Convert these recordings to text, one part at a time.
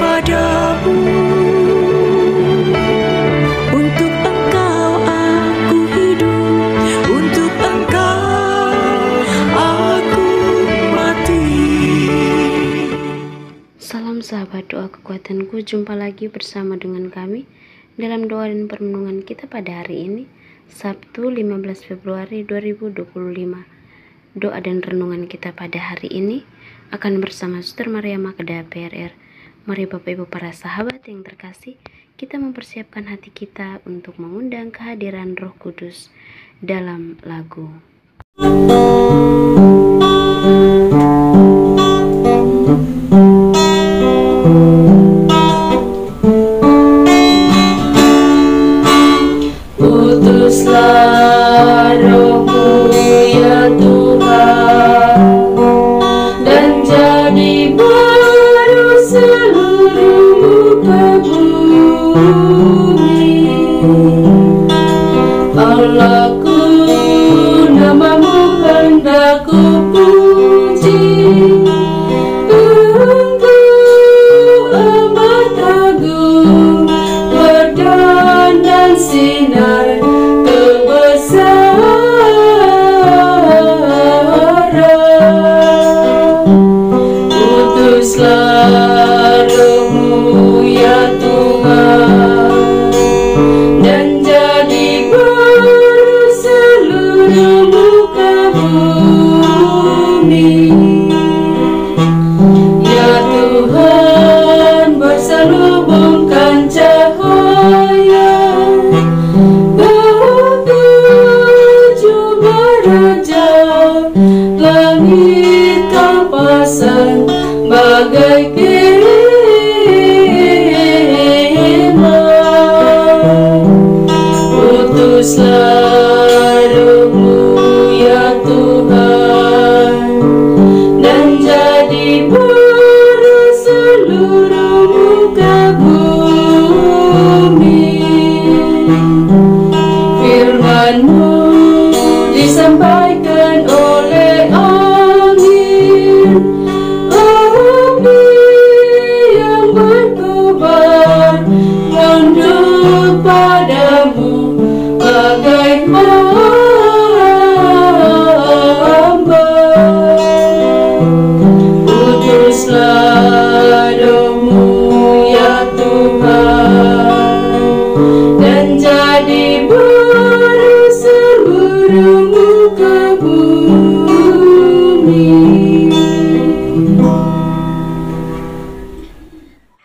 kepadamu. Untuk Engkau aku hidup, untuk Engkau aku mati. Salam sahabat doa kekuatanku, jumpa lagi bersama dengan kami dalam doa dan permenungan kita pada hari ini, Sabtu 15 Februari 2025. Doa dan renungan kita pada hari ini akan bersama Suster Maria Magda PRR. Mari Bapak Ibu para sahabat yang terkasih, kita mempersiapkan hati kita untuk mengundang kehadiran Roh Kudus dalam lagu. Utuslah Roh-Mu ya Tuhan, dan jadi baru seluruh muka bumi. Allahku, nama-Mu hendak ku puji. Engkau amat agung, berdan dan sinar Utuslah Roh-Mu ya Tuhan, dan jadi baru seluruh muka bumi. Ya Tuhan, berselubungkan cahaya ketujuh raja, langit Kau pasang bagai kemah. Utuslah Roh-Mu ya Tuhan, dan jadi baru seluruh muka bumi. Firman-Mu disampaikan oleh angin, yang berkobar tunduk padamu bagai hamba. Utuslah Roh-Mu ya Tuhan, dan jadi baru seluruh muka bumi.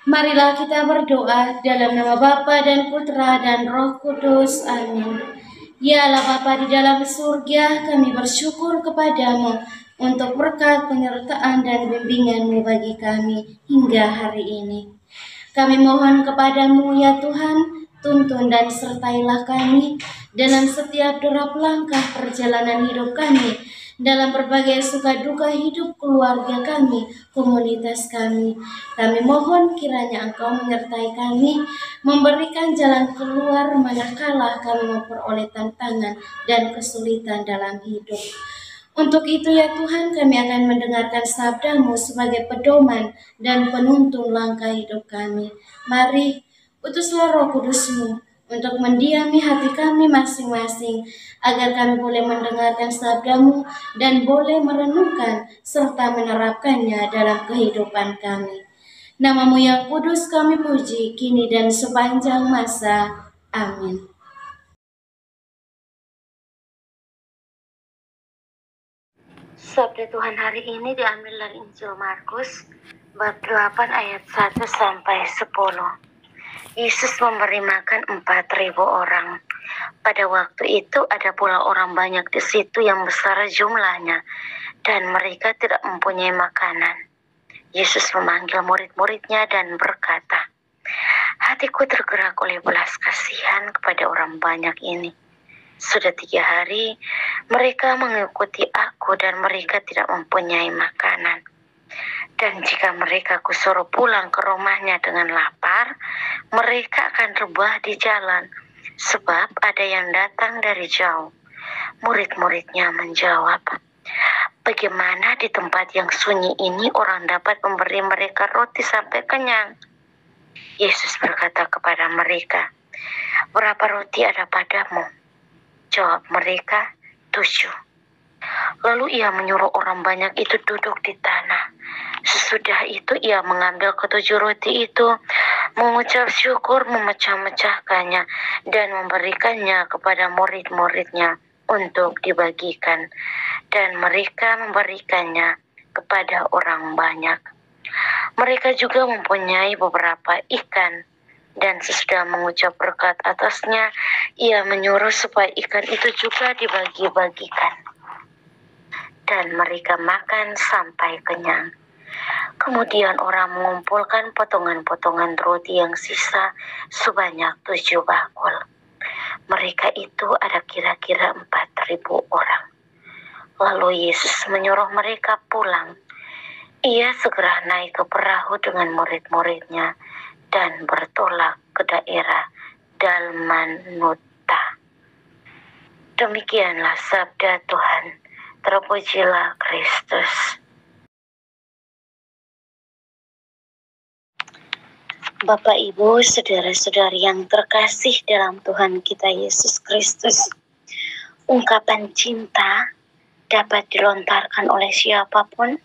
Marilah kita berdoa dalam nama Bapa dan Putra dan Roh Kudus. Amin. Ya Allah Bapa di dalam surga, kami bersyukur kepadamu untuk berkat penyertaan dan bimbingan-Mu bagi kami hingga hari ini. Kami mohon kepadamu ya Tuhan, tuntun dan sertailah kami dalam setiap derap langkah perjalanan hidup kami, dalam berbagai suka duka hidup keluarga kami, komunitas kami. Kami mohon kiranya Engkau menyertai kami, memberikan jalan keluar manakala kami memperoleh tantangan dan kesulitan dalam hidup. Untuk itu ya Tuhan, kami akan mendengarkan sabda-Mu sebagai pedoman dan penuntun langkah hidup kami. Mari, utuslah Roh Kudus-Mu untuk mendiami hati kami masing-masing, agar kami boleh mendengarkan sabda-Mu dan boleh merenungkan serta menerapkannya dalam kehidupan kami. Nama-Mu yang kudus kami puji, kini dan sepanjang masa. Amin. Sabda Tuhan hari ini diambil dari Injil Markus bab 8 ayat 1 sampai 10. Yesus memberi makan 4.000 orang. Pada waktu itu ada pula orang banyak di situ yang besar jumlahnya, dan mereka tidak mempunyai makanan. Yesus memanggil murid-muridnya dan berkata, "Hatiku tergerak oleh belas kasihan kepada orang banyak ini. Sudah 3 hari mereka mengikuti aku dan mereka tidak mempunyai makanan. Dan jika mereka kusuruh pulang ke rumahnya dengan lapar, mereka akan rebah di jalan, sebab ada yang datang dari jauh." Murid-muridnya menjawab, "Bagaimana di tempat yang sunyi ini orang dapat memberi mereka roti sampai kenyang?" Yesus berkata kepada mereka, "Berapa roti ada padamu?" Jawab mereka, 7. Lalu ia menyuruh orang banyak itu duduk di tanah. Sesudah itu ia mengambil ke-7 roti itu, mengucap syukur, memecah-mecahkannya, dan memberikannya kepada murid-muridnya untuk dibagikan. Dan mereka memberikannya kepada orang banyak. Mereka juga mempunyai beberapa ikan, dan sesudah mengucap berkat atasnya, ia menyuruh supaya ikan itu juga dibagi-bagikan. Dan mereka makan sampai kenyang. Kemudian orang mengumpulkan potongan-potongan roti yang sisa sebanyak 7 bakul. Mereka itu ada kira-kira 4.000 orang. Lalu Yesus menyuruh mereka pulang. Ia segera naik ke perahu dengan murid-muridnya dan bertolak ke daerah Dalmanuta. Demikianlah sabda Tuhan. Terpujilah Kristus. Bapak, Ibu, saudara-saudari yang terkasih dalam Tuhan kita Yesus Kristus, ungkapan cinta dapat dilontarkan oleh siapapun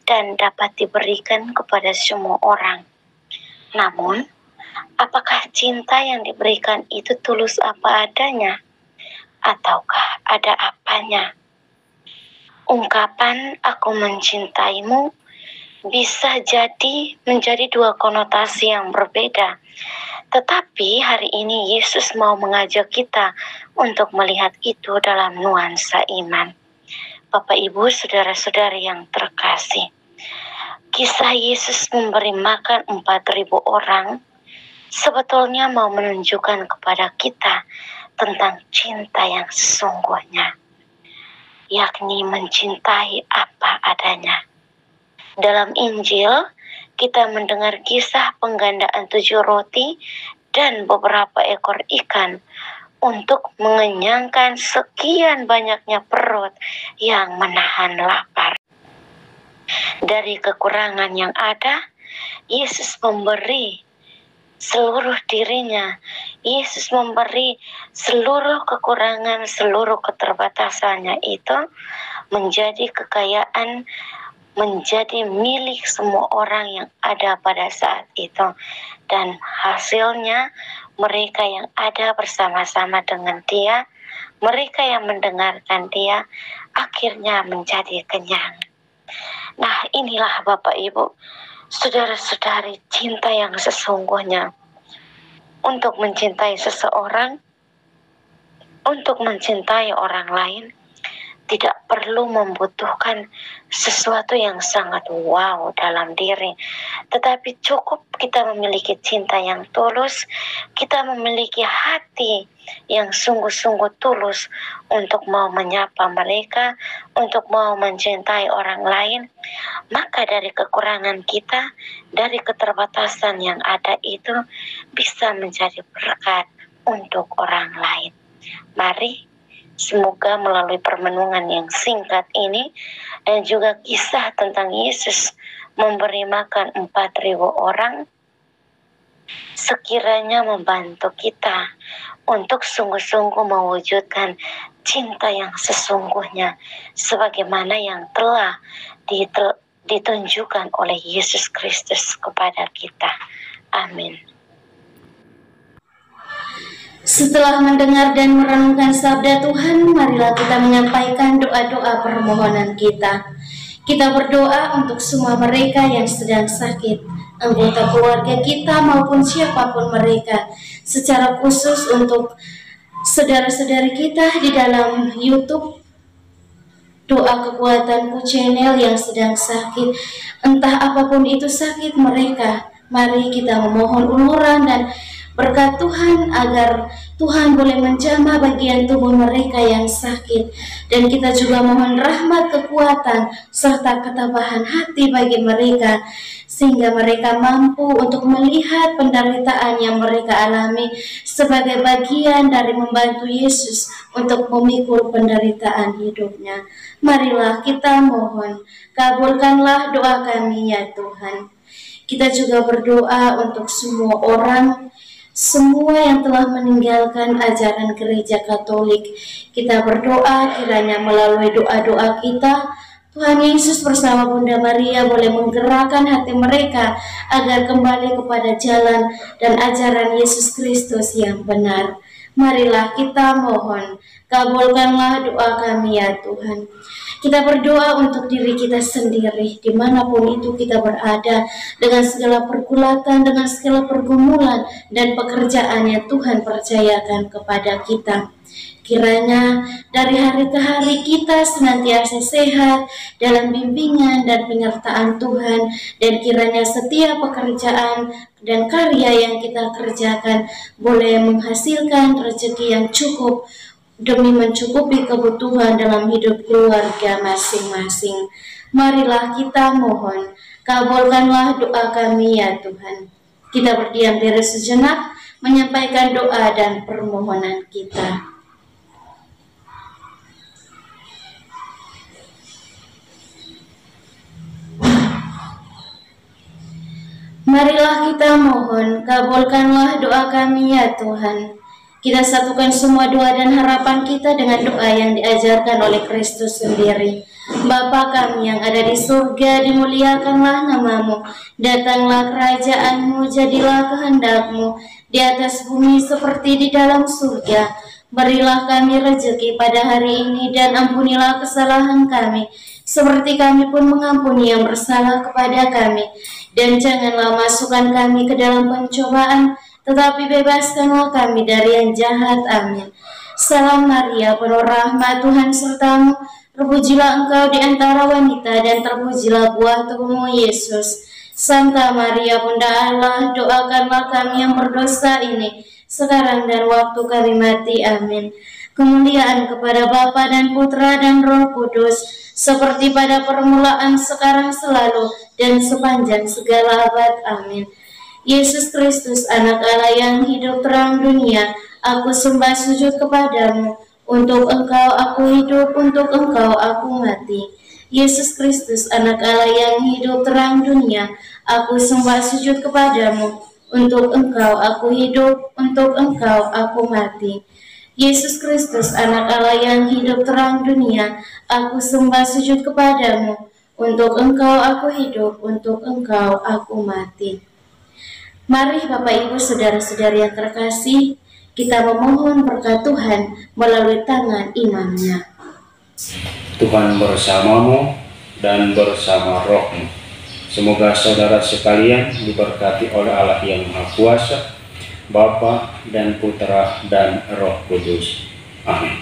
dan dapat diberikan kepada semua orang. Namun, apakah cinta yang diberikan itu tulus apa adanya? Ataukah ada apanya? Ungkapan "aku mencintaimu" bisa jadi menjadi 2 konotasi yang berbeda. Tetapi hari ini Yesus mau mengajak kita untuk melihat itu dalam nuansa iman. Bapak, Ibu, saudara-saudari yang terkasih, kisah Yesus memberi makan 4.000 orang sebetulnya mau menunjukkan kepada kita tentang cinta yang sesungguhnya, yakni mencintai apa adanya. Dalam Injil, kita mendengar kisah penggandaan 7 roti dan beberapa ekor ikan untuk mengenyangkan sekian banyaknya perut yang menahan lapar. Dari kekurangan yang ada, Yesus memberi seluruh dirinya. Yesus memberi seluruh kekurangan, seluruh keterbatasannya itu menjadi kekayaan, menjadi milik semua orang yang ada pada saat itu. Dan hasilnya mereka yang ada bersama-sama dengan Dia, mereka yang mendengarkan Dia, akhirnya menjadi kenyang. Nah, inilah Bapak, Ibu, saudara-saudari, cinta yang sesungguhnya. Untuk mencintai seseorang, untuk mencintai orang lain, tidak perlu membutuhkan sesuatu yang sangat wow dalam diri, tetapi cukup kita memiliki cinta yang tulus, kita memiliki hati yang sungguh-sungguh tulus untuk mau menyapa mereka, untuk mau mencintai orang lain. Maka dari kekurangan kita, dari keterbatasan yang ada itu bisa menjadi berkat untuk orang lain. Mari, semoga melalui permenungan yang singkat ini dan juga kisah tentang Yesus memberi makan 4.000 orang, sekiranya membantu kita untuk sungguh-sungguh mewujudkan cinta yang sesungguhnya sebagaimana yang telah ditunjukkan oleh Yesus Kristus kepada kita. Amin. Setelah mendengar dan merenungkan sabda Tuhan, marilah kita menyampaikan doa-doa permohonan kita. Kita berdoa untuk semua mereka yang sedang sakit, anggota keluarga kita maupun siapapun mereka. Secara khusus untuk saudara-saudari kita di dalam YouTube Doa Kekuatanku Channel yang sedang sakit, entah apapun itu sakit mereka, mari kita memohon uluran dan berkat Tuhan agar Tuhan boleh menjamah bagian tubuh mereka yang sakit. Dan kita juga mohon rahmat, kekuatan, serta ketabahan hati bagi mereka, sehingga mereka mampu untuk melihat penderitaan yang mereka alami sebagai bagian dari membantu Yesus untuk memikul penderitaan hidupnya. Marilah kita mohon, kabulkanlah doa kami ya Tuhan. Kita juga berdoa untuk semua orang, semua yang telah meninggalkan ajaran gereja Katolik. Kita berdoa kiranya melalui doa-doa kita, Tuhan Yesus bersama Bunda Maria boleh menggerakkan hati mereka agar kembali kepada jalan dan ajaran Yesus Kristus yang benar. Marilah kita mohon, kabulkanlah doa kami ya Tuhan. Kita berdoa untuk diri kita sendiri, dimanapun itu kita berada, dengan segala pergulatan, dengan segala pergumulan dan pekerjaan yang Tuhan percayakan kepada kita. Kiranya dari hari ke hari kita senantiasa sehat dalam bimbingan dan penyertaan Tuhan, dan kiranya setiap pekerjaan dan karya yang kita kerjakan boleh menghasilkan rezeki yang cukup demi mencukupi kebutuhan dalam hidup keluarga masing-masing. Marilah kita mohon, kabulkanlah doa kami ya Tuhan. Kita berdiam diri sejenak, menyampaikan doa dan permohonan kita. Marilah kita mohon, kabulkanlah doa kami ya Tuhan. Kita satukan semua doa dan harapan kita dengan doa yang diajarkan oleh Kristus sendiri. Bapa kami yang ada di surga, dimuliakanlah namamu. Datanglah kerajaanmu, jadilah kehendak-Mu di atas bumi seperti di dalam surga. Berilah kami rezeki pada hari ini, dan ampunilah kesalahan kami, seperti kami pun mengampuni yang bersalah kepada kami. Dan janganlah masukkan kami ke dalam pencobaan, tetapi bebaskanlah kami dari yang jahat. Amin. Salam Maria, penuh rahmat, Tuhan sertamu. Terpujilah engkau di antara wanita, dan terpujilah buah tubuhmu Yesus. Santa Maria, Bunda Allah, doakanlah kami yang berdosa ini, sekarang dan waktu kami mati. Amin. Kemuliaan kepada Bapa dan Putra dan Roh Kudus, seperti pada permulaan, sekarang, selalu, dan sepanjang segala abad. Amin. Yesus Kristus, anak Allah yang hidup terang dunia, aku sembah sujud kepadamu. Untuk engkau aku hidup, untuk engkau aku mati. Yesus Kristus, anak Allah yang hidup terang dunia, aku sembah sujud kepadamu. Untuk engkau aku hidup, untuk engkau aku mati. Yesus Kristus, anak Allah yang hidup terang dunia, aku sembah sujud kepadamu. Untuk engkau aku hidup, untuk engkau aku mati. Mari Bapak Ibu saudara-saudari yang terkasih, kita memohon berkat Tuhan melalui tangan imamnya. Tuhan bersamamu dan bersama rohmu. Semoga saudara sekalian diberkati oleh Allah yang Maha Kuasa, Bapa dan Putra dan Roh Kudus. Amin.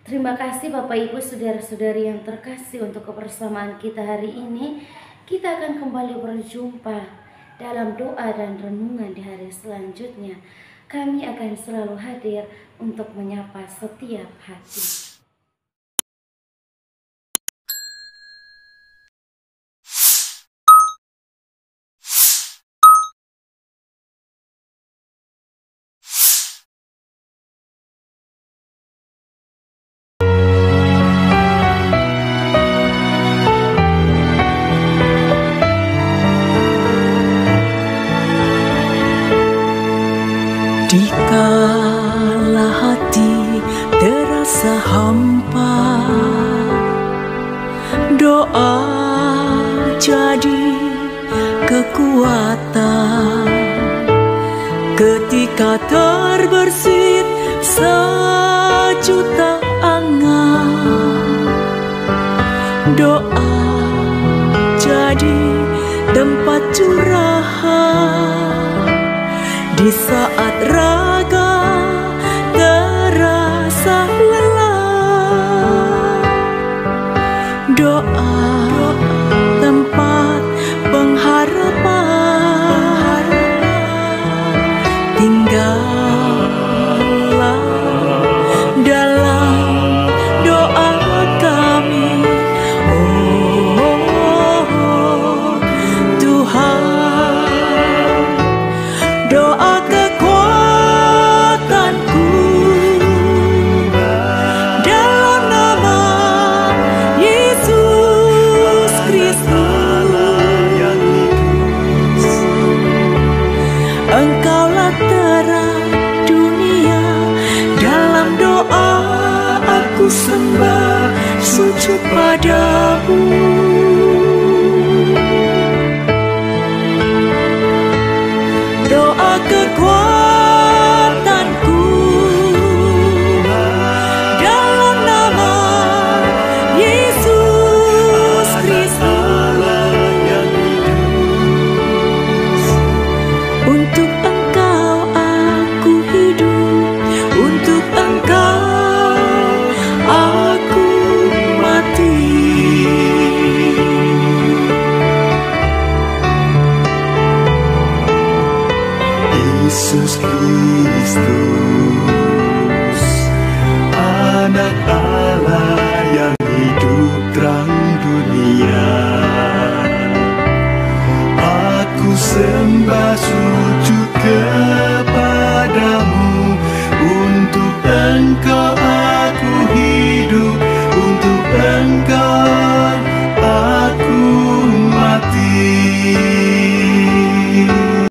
Terima kasih Bapak Ibu saudara-saudari yang terkasih untuk kebersamaan kita hari ini. Kita akan kembali berjumpa dalam doa dan renungan di hari selanjutnya. Kami akan selalu hadir untuk menyapa setiap hati. Dikala hati terasa hampa, doa jadi kekuatan. Ketika terbersit sejuta angan, doa jadi tempat curahan. Di saat raga terasa lelah, doa tempat pengharapan. Tinggallah dalam doa kami, oh Tuhan. Doa kekuatan aku sembah sujud padamu. Doa kekuatanku dalam nama Yesus Kristus. Untuk Engkau aku hidup, untuk Engkau aku mati. Yesus Kristus, Anak Allah yang hidup terang dunia, aku sembah